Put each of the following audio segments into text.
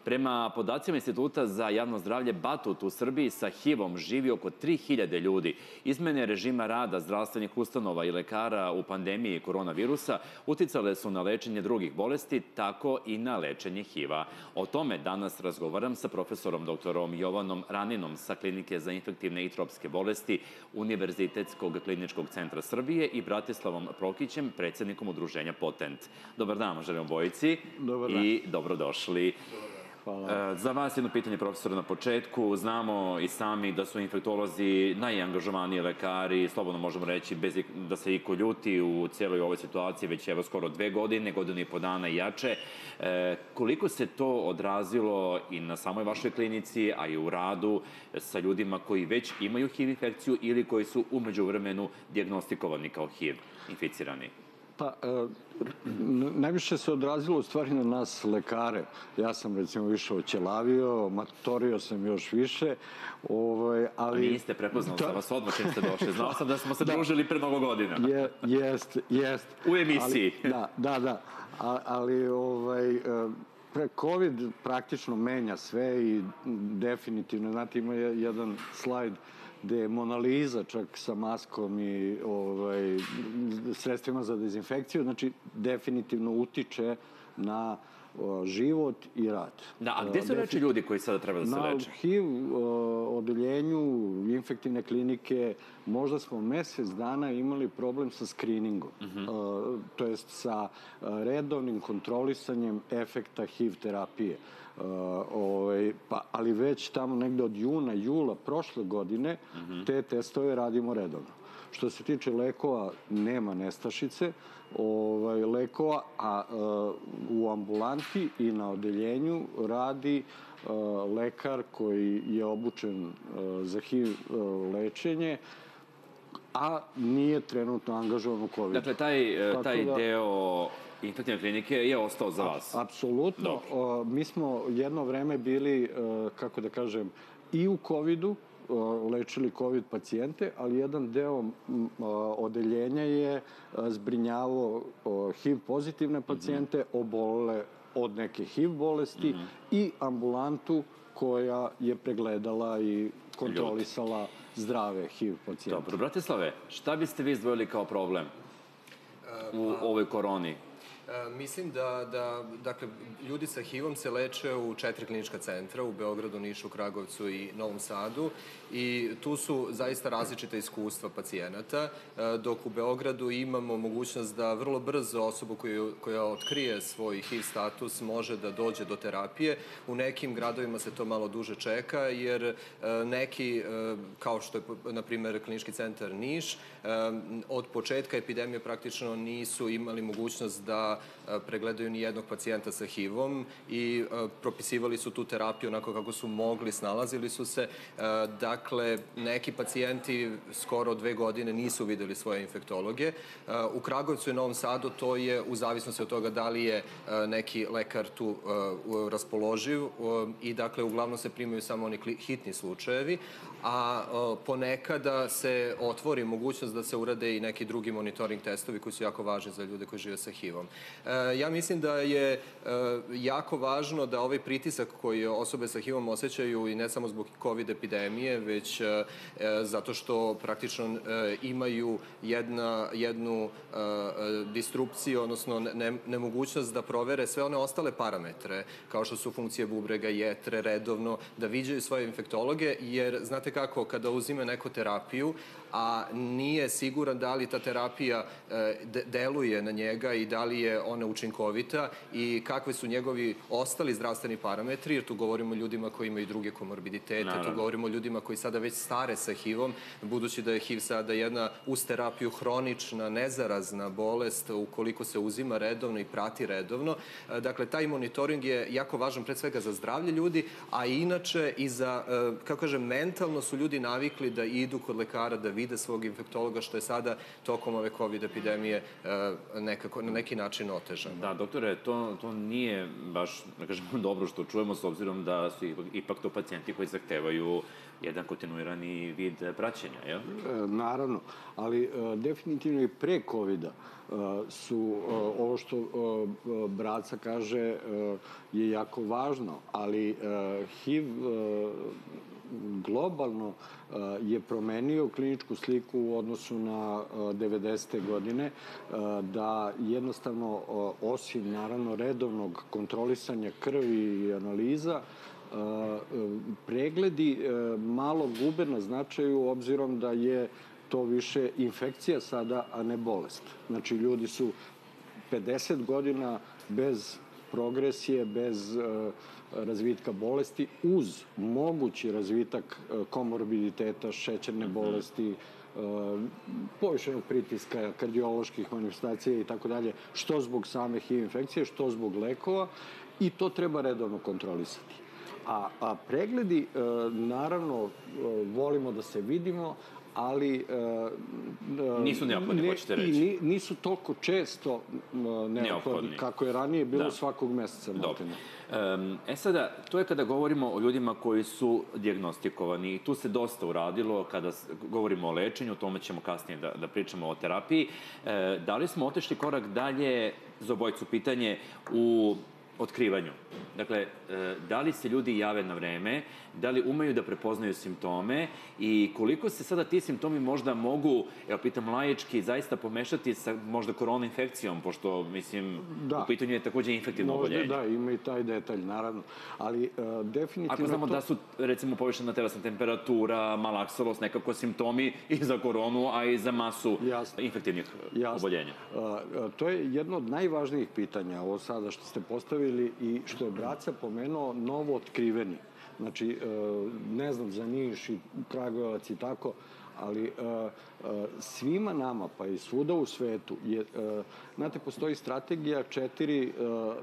Prema podacima Instituta za javno zdravlje Batut u Srbiji sa HIV-om živi oko 3000 ljudi. Izmene režima rada zdravstvenih ustanova i lekara u pandemiji koronavirusa uticale su na lečenje drugih bolesti, tako i na lečenje HIV-a. O tome danas razgovaram sa profesorom doktorom Jovanom Raninom sa Klinike za infektivne i tropske bolesti Univerzitetskog kliničkog centra Srbije i Bratislavom Prokićem, predsjednikom udruženja Potent. Dobar dan, želim obojici i dobrodošli. Za vas jedno pitanje, profesor, na početku. Znamo i sami da su infektolozi najangažovaniji lekari, slobodno možemo reći, bez da se iko ljuti u cijeloj ovoj situaciji, već evo skoro 2 godine, godinu i po dana i jače. Koliko se to odrazilo i na samoj vašoj klinici, a i u radu sa ljudima koji već imaju HIV infekciju ili koji su u međuvremenu dijagnostikovani kao HIV inficirani? Pa, najviše se odrazilo u stvari na nas lekare. Ja sam recimo više oćelavio, matorio sam još više. A niste, prepoznao sam vas odmah čim ste došli. Znao sam da smo se družili pre mnogo godina. Jest. U emisiji. Da. Ali COVID praktično menja sve i definitivno, znate, ima jedan slajd gde je Mona Lisa čak sa maskom i sredstvima za dezinfekciju, znači definitivno utiče na život i rad. Da, a gde se leče ljudi koji sada treba da se leče? Na HIV odeljenju infektivne klinike možda smo mesec dana imali problem sa skriningom, to jest sa redovnim kontrolisanjem efekta HIV terapije. Ali već tamo negde od juna, jula prošle godine te testove radimo redovno. Što se tiče lekova, nema nestašice lekova, a u ambulanti i na odeljenju radi lekar koji je obučen za HIV lečenje, a nije trenutno angažovan u COVID. Dakle, taj deo infektivne klinike je ostao za vas? Apsolutno. Mi smo jedno vreme bili, kako da kažem, i u COVID-u, lečili COVID pacijente, ali jedan deo odeljenja je zbrinjavao HIV pozitivne pacijente, obolele od neke HIV bolesti i ambulantu koja je pregledala i kontrolisala zdrave HIV pacijente. Dobro, Bratislave, šta biste vi izdvojili kao problem u ovoj koroni? Mislim da ljudi sa HIV-om se leče u 4 klinička centra, u Beogradu, Nišu, Kragovcu i Novom Sadu, i tu su zaista različita iskustva pacijenata, dok u Beogradu imamo mogućnost da vrlo brzo osoba koja otkrije svoj HIV status može da dođe do terapije. U nekim gradovima se to malo duže čeka, jer neki, kao što je, na primjer, klinički centar Niš, od početka epidemije praktično nisu imali mogućnost da pregledaju ni jednog pacijenta sa HIV-om i propisivali su tu terapiju onako kako su mogli, snalazili su se. Dakle, neki pacijenti skoro 2 godine nisu videli svoje infektologe. U Kragovcu i Novom Sadu to je u zavisnosti od toga da li je neki lekar tu raspoloživ i dakle, uglavnom se primaju samo oni hitni slučajevi, a ponekada se otvori mogućnost da se urade i neki drugi monitoring testovi koji su jako važni za ljude koji žive sa HIV-om. Ja mislim da je jako važno da ovaj pritisak koji osobe sa HIV-om osjećaju, i ne samo zbog COVID epidemije, već zato što praktično imaju jednu disrupciju, odnosno nemogućnost da provere sve one ostale parametre, kao što su funkcije bubrega, jetre, redovno, da viđaju svoje infektologe, jer znate kako, kada uzime neku terapiju, a nije siguran da li ta terapija deluje na njega i da li je ona učinkovita i kakve su njegovi ostali zdravstveni parametri, jer tu govorimo o ljudima koji imaju druge komorbiditete, tu govorimo o ljudima koji sada već stare sa HIV-om, budući da je HIV sada jedna uz terapiju hronična, nezarazna bolest ukoliko se uzima redovno i prati redovno. Dakle, taj monitoring je jako važan pred svega za zdravlje ljudi, a inače i za, kako kažem, mentalno su ljudi navikli da idu kod lekara, da vide svog infektologa, što je sada tokom ove COVID epidemije na neki način otežano. Da, doktore, to nije baš, da kažemo, dobro što čujemo, s obzirom da su ipak to pacijenti koji zahtevaju jedan kontinuirani vid praćenja, jel? Naravno, ali definitivno i pre COVID-a su, ovo što Braca kaže, je jako važno, ali HIV globalno je promenio kliničku sliku u odnosu na 90. godine, da jednostavno, osim naravno redovnog kontrolisanja krvi i analiza, pregledi malo gube na značaju, obzirom da je to više infekcija sada, a ne bolest. Znači, ljudi su 50 godina bez progresije, bez razvitka bolesti, uz mogući razvitak komorbiditeta, šećerne bolesti, povišenog pritiska, kardioloških manifestacija i tako dalje, što zbog same HIV infekcije, što zbog lekova, i to treba redovno kontrolisati. A pregledi, naravno, volimo da se vidimo, ali nisu neophodni, hoćete reći. Nisu toliko često neophodni, kako je ranije bilo svakog meseca. Dobro. Sada, to je kada govorimo o ljudima koji su dijagnostikovani i tu se dosta uradilo kada govorimo o lečenju, o tome ćemo kasnije da pričamo o terapiji. Da li smo otišli korak dalje, za obojicu pitanje, u otkrivanju? Dakle, da li se ljudi jave na vreme, da li umeju da prepoznaju simptome i koliko se sada ti simptomi možda mogu, evo pitam laički, zaista pomešati sa možda korona infekcijom, pošto, mislim, u pitanju je takođe infektivno oboljenje. Da, ima i taj detalj, naravno, ali definitivno... Ako znamo da su, recimo, povišena telesna temperatura, malaksalost, nekako simptomi i za koronu, a i za masu infektivnih oboljenja. To je jedno od najvažnijih pitanja, ovo sada što ste postavili i što je Braca pomenuo, novo otkriveni. Znači, ne znam, za Niš i Kragujevac i tako, ali svima nama, pa i svuda u svetu, znate, postoji strategija 4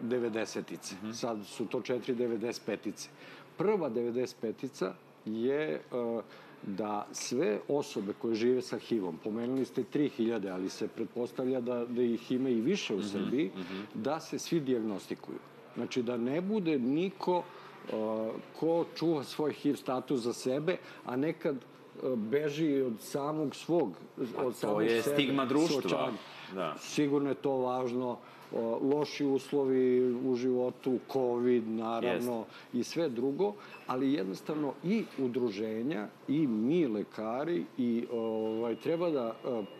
90-ice. Sad su to 4 95-ice. Prva 95-ica je da sve osobe koje žive sa HIV-om, pomenuli ste 3000, ali se pretpostavlja da ih ima i više u Srbiji, da se svi dijagnostikuju. Znači, da ne bude niko ko čuva svoj HIV status za sebe, a nekad beži od samog svog, od samog sebe. To je stigma društva. Sigurno je to važno. Loši uslovi u životu, COVID, naravno, i sve drugo, ali jednostavno i udruženja i mi, lekari, i treba da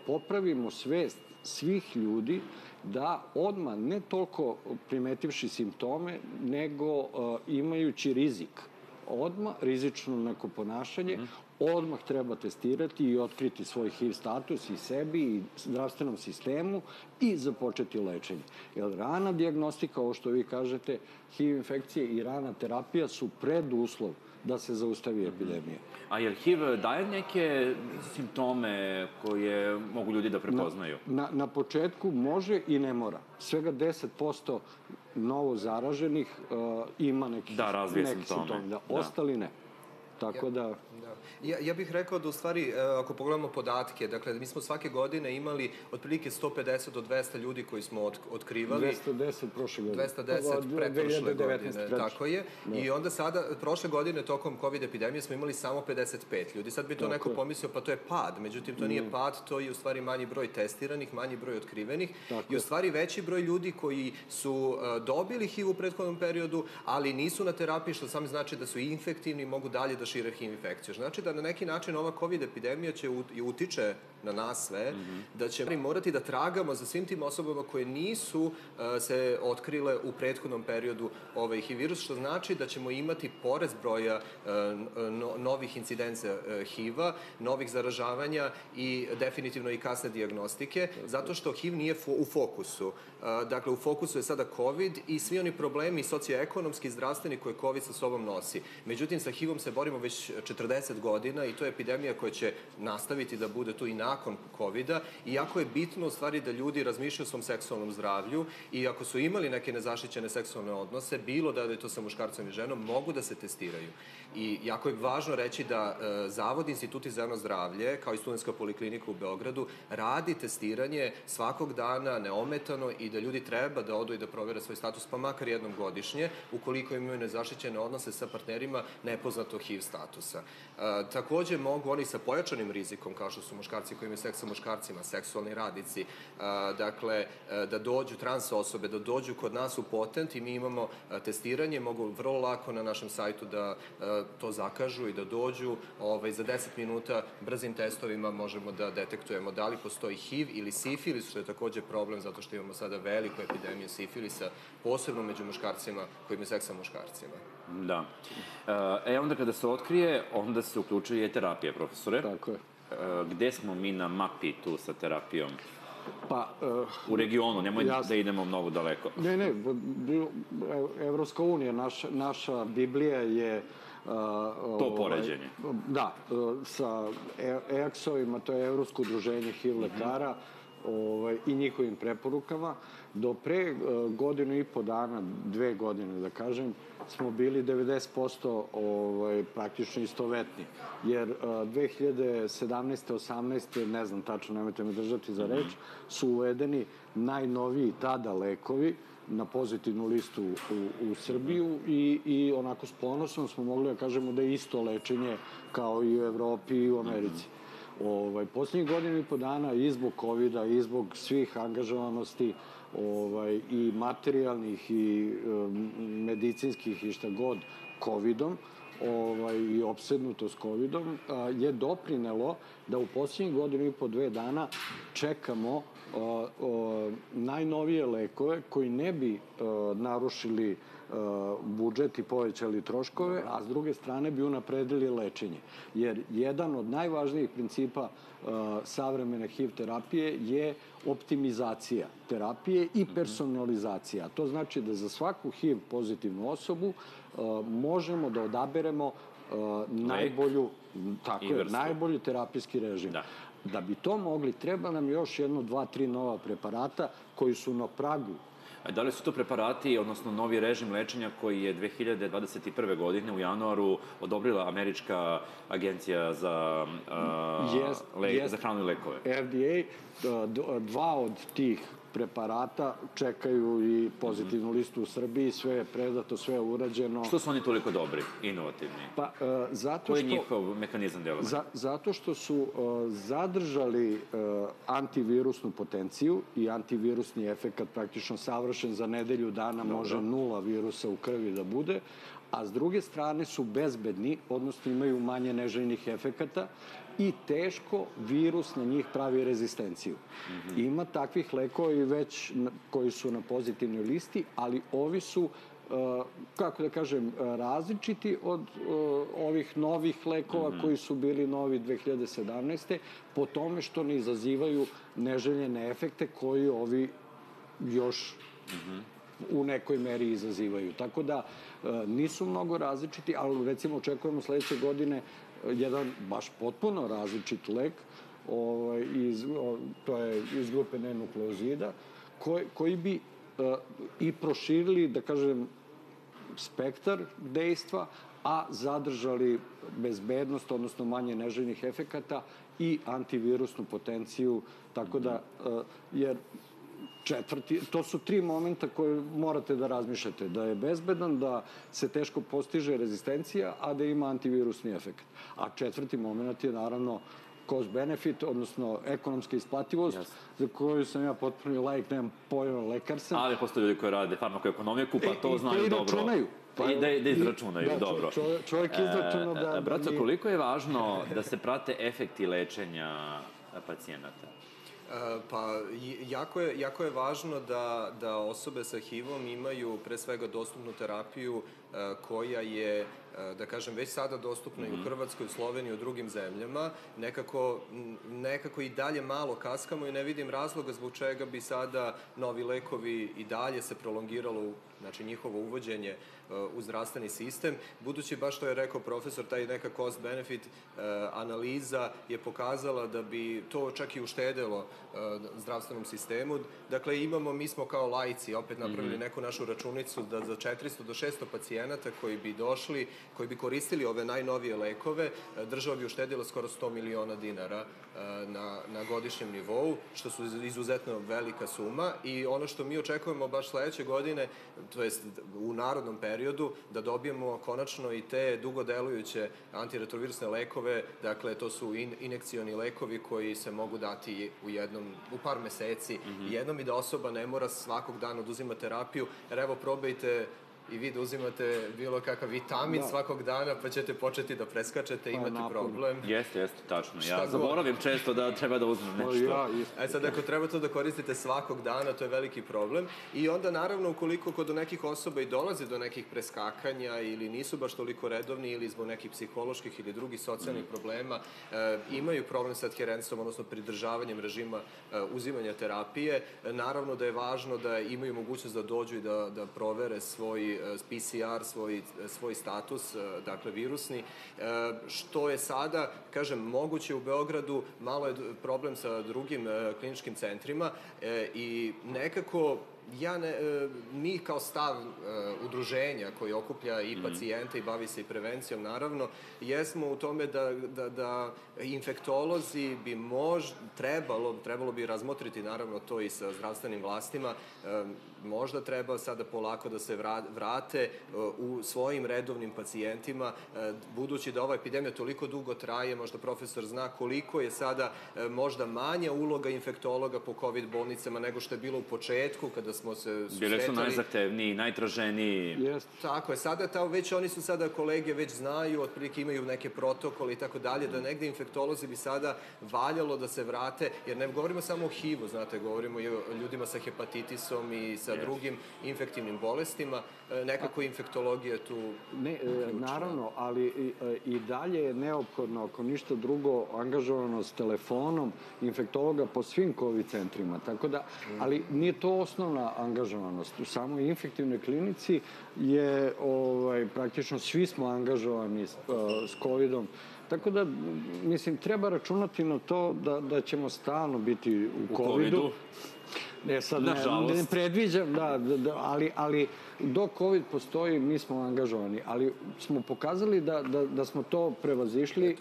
popravimo svest svih ljudi da odmah, ne toliko primetivši simptome, nego imajući rizik. Odmah, rizično neko ponašanje, odmah treba testirati i otkriti svoj HIV status i sebi i zdravstvenom sistemu i započeti lečenje. Jer rana dijagnostika, ovo što vi kažete, HIV infekcije i rana terapija su preduslov da se zaustavi epidemija. A jel HIV daje neke simptome koje mogu ljudi da prepoznaju? Na početku može i ne mora. Svega 10% novo zaraženih ima neki simptome. Ostali ne. Tako da... Ja bih rekao da u stvari, ako pogledamo podatke, dakle, mi smo svake godine imali otprilike 150 do 200 ljudi koji smo otkrivali. 210 prošle godine. 210 pretprošle godine, tako je. I onda sada, prošle godine, tokom COVID epidemije, smo imali samo 55 ljudi. Sad bi to neko pomislio, pa to je pad. Međutim, to nije pad, to je u stvari manji broj testiranih, manji broj otkrivenih. I u stvari veći broj ljudi koji su dobili HIV u prethodnom periodu, ali nisu na terapiji, što sam znači da su infektivni i mogu dalje da šire HIV infekciju. Znači da na neki način ova COVID epidemija će i utiče na nas sve, da će morati da tragamo za svim tim osobama koje nisu se otkrile u prethodnom periodu ovaj HIV virus, što znači da ćemo imati porast broja novih incidencija HIV-a, novih zaražavanja i definitivno i kasne dijagnostike, zato što HIV nije u fokusu. Dakle, u fokusu je sada COVID i svi oni problemi socioekonomski i zdravstveni koje COVID sa sobom nosi. Međutim, sa HIV-om se borimo borimo već 40 godina i to je epidemija koja će nastaviti da bude tu i nakon COVID-a. I jako je bitno u stvari da ljudi razmišljaju o svom seksualnom zdravlju i ako su imali neke nezaštićene seksualne odnose, bilo da je to sa muškarcem i ženom, mogu da se testiraju. I jako je važno reći da Zavod Instituti za javno zdravlje, kao i Studentska poliklinika u Beogradu, radi testiranje svakog dana neometano i da ljudi treba da odu i da provere svoj status, pa makar jednom godišnje, ukoliko imaju nezaštićene odnose sa partnerima nepoznatog HIV statusa. Takođe mogu oni sa pojačanim rizikom, kao što su muškarci koji imaju seks sa muškarcima, seksualni radnici, dakle, da dođu trans osobe, da dođu kod nas u Potent i mi imamo testiranje, mogu vrlo lako na našem sajtu da to zakažu i da dođu. Za 10 minuta brzim testovima možemo da detektujemo da li postoji HIV ili sifilis, što je takođe problem zato što imamo sada veliku epidemiju sifilisa, posebno među muškarcima koji imaju seks sa muškarcima. Da. Onda kada se otkrije, onda se uključuje terapija, profesore. Tako je. Gde smo mi na mapi tu sa terapijom? Pa, u regionu, nemoj da idemo mnogo daleko. Ne, Evropska unija, naša Biblija je... To poređenje. Da, sa EAX-ovima, to je Evropsko udruženje HIV lekara, i njihovim preporukama. Do pre godinu i po dana, 2 godine, da kažem, smo bili 90% praktično istovetni. Jer 2017. 18. ne znam tačno, nemojte me držati za reč, su uvedeni najnoviji tada lekovi na pozitivnu listu u Srbiju i onako s ponosom smo mogli da kažemo da je isto lečenje kao i u Evropi i u Americi. Poslednjih godinu i po dana i zbog COVID-a i zbog svih angažovanosti i materijalnih i medicinskih i šta god COVID-om i opsednutost COVID-om je doprinelo da u poslednjih godinu i po 2 dana čekamo najnovije lekove koji ne bi narušili budžet i povećali troškove, a s druge strane bi unapredili lečenje. Jer jedan od najvažnijih principa savremene HIV terapije je optimizacija terapije i personalizacija. To znači da za svaku HIV pozitivnu osobu možemo da odaberemo najbolji terapijski režim. Da bi to mogli, treba nam još 1, 2, 3 nova preparata koji su na pragu. Da li su to preparati, odnosno novi režim lečenja koji je 2021. godine u januaru odobrila Američka agencija za hranu i lekove? FDA, 2 od tih preparata čekaju i pozitivnu listu u Srbiji, sve je predato, sve je urađeno. Što su oni toliko dobri, inovativni? Koji je njihov mehanizam delovanja? Zato što su zadržali antivirusnu potenciju i antivirusni efekat praktično savršen za nedelju dana, može 0 virusa u krvi da bude, a s druge strane su bezbedni, odnosno imaju manje neželjenih efekata i teško virus na njih pravi rezistenciju. Ima takvih lekova i već koji su na pozitivnoj listi, ali ovi su, kako da kažem, različiti od ovih novih lekova koji su bili novi 2017. po tome što ne izazivaju neželjene efekte koji ovi još u nekoj meri izazivaju. Tako da nisu mnogo različiti, ali recimo očekujemo sledeće godine jedan baš potpuno različit lek, to je iz grupe nenukleozida, koji bi i proširili, da kažem, spektar dejstva, a zadržali bezbednost, odnosno manje neželjenih efekata i antivirusnu potenciju, tako da, jer to su 3 momenta koje morate da razmišljate. Da je bezbedan, da se teško postiže rezistencija, a da ima antivirusni efekt. A 4. moment je naravno cost benefit, odnosno ekonomska isplativost, za koju sam ja potpuni laik, nemam pojma, lekar sam. Ali postoje ljudi koji rade farmakoekonomiku, pa to znaju dobro. I da izračunaju, dobro. Čovjek izračuna da... Braco, koliko je važno da se prate efekti lečenja pacijenata? Pa, jako je važno da osobe sa HIV-om imaju pre svega dostupnu terapiju koja je, da kažem, već sada dostupna i u Hrvatskoj, u Sloveniji i u drugim zemljama, nekako i dalje malo kaskamo i ne vidim razloga zbog čega bi sada novi lekovi i dalje se prolongiralo, znači njihovo uvođenje u zdravstveni sistem, budući baš što je rekao profesor, taj neka cost-benefit analiza je pokazala da bi to čak i uštedelo zdravstvenom sistemu. Dakle, mi smo kao laici opet napravili neku našu računicu da za 400 do 600 pacijenata koji bi došli, koji bi koristili ove najnovije lekove, država bi uštedila skoro 100 miliona dinara na godišnjem nivou, što su izuzetno velika suma i ono što mi očekujemo baš sledeće godine, to jest u narodnom periodu, da dobijemo konačno i te dugodelujuće antiretrovirusne lekove, dakle to su injekcioni lekovi koji se mogu dati u par meseci jednom i da osoba ne mora svakog dana oduzima terapiju, jer evo probajte i vi da uzimate bilo kakav vitamin svakog dana, pa ćete početi da preskačete i imati problem. Jeste, tačno. Ja zaboravim često da treba da uzmem nešto. Sad, ako treba to da koristite svakog dana, to je veliki problem. I onda, naravno, ukoliko kod nekih osoba i dolazi do nekih preskakanja ili nisu baš toliko redovni ili zbog nekih psiholoških ili drugih socijalnih problema, imaju problem sa adherencom, odnosno pridržavanjem režima uzimanja terapije, naravno da je važno da imaju mogućnost da dođu i da provere svoj PCR, svoj status, dakle virusni, što je sada, kažem, moguće u Beogradu, malo je problem sa drugim kliničkim centrima i nekako mi kao stav udruženja koji okuplja i pacijente i bavi se i prevencijom, naravno, jesmo u tome da infektolozi bi trebalo bi razmotriti, naravno, to i sa zdravstvenim vlastima, možda treba sada polako da se vrate u svojim redovnim pacijentima, budući da ova epidemija toliko dugo traje, možda profesor zna koliko je sada možda manja uloga infektologa po COVID bolnicama nego što je bilo u početku, kada smo se susretali. Bile su najzahtevniji, najtraženiji. Tako je, sada oni su sada kolege, već znaju, otprilike imaju neke protokole i tako dalje, da negde infektolozi bi sada valjalo da se vrate, jer ne govorimo samo o HIV-u, znate, govorimo i o ljudima sa hepatitisom i sa drugim infektivnim bolestima, nekako infektologija tu ključna. Naravno, ali i dalje je neophodno, ako ništa drugo, angažovanost telefonom infektologa po svim COVID centrima, tako da, ali nije to osnovna angažovanost. U samoj infektivnoj klinici je, praktično svi smo angažovani s COVID-om, tako da, mislim, treba računati na to da ćemo stalno biti u COVID-u. Ne predviđam, ali dok COVID postoji, mi smo angažovani, ali smo pokazali da smo to prevazišli,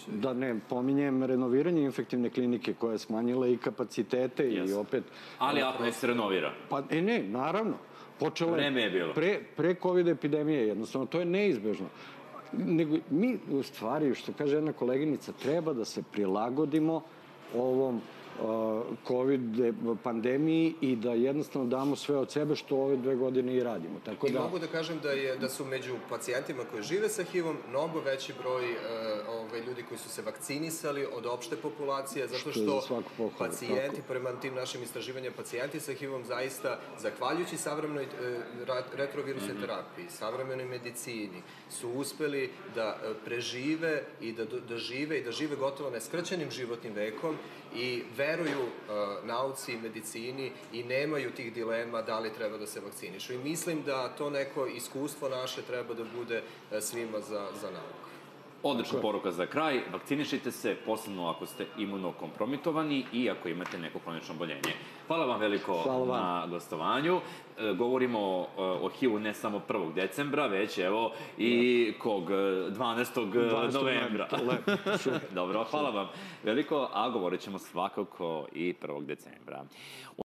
da ne pominjem renoviranje infektivne klinike koja je smanjila i kapacitete i opet... Ali ako ne se renovira? Pa ne, naravno. Vreme je bilo. Pre COVID epidemije, jednostavno, to je neizbežno. Nego mi, u stvari, što kaže jedna koleginica, treba da se prilagodimo ovom COVID pandemiji i da jednostavno damo sve od sebe što ove 2 godine i radimo. I mogu da kažem da su među pacijentima koji žive sa HIV-om mnogo veći broj ljudi koji su se vakcinisali od opšte populacije, zato što pacijenti, prema tim našim istraživanjem, pacijenti sa HIV-om zaista, zahvaljujući savremenoj retrovirusnoj terapiji, savremenoj medicini, su uspeli da prežive i da žive gotovo neskraćenim životnim vekom i veruju nauci i medicini i nemaju tih dilema da li treba da se vakcinišu. I mislim da to neko iskustvo naše treba da bude svima za nauku. Odlična poruka za kraj. Vakcinišite se, posebno ako ste imunokompromitovani i ako imate neko kronično oboljenje. Hvala vam veliko na gostovanju. Govorimo o HIV-u ne samo 1. decembra, već evo i 12. novembra. Dobro, hvala vam veliko, a govorit ćemo svakako i 1. decembra.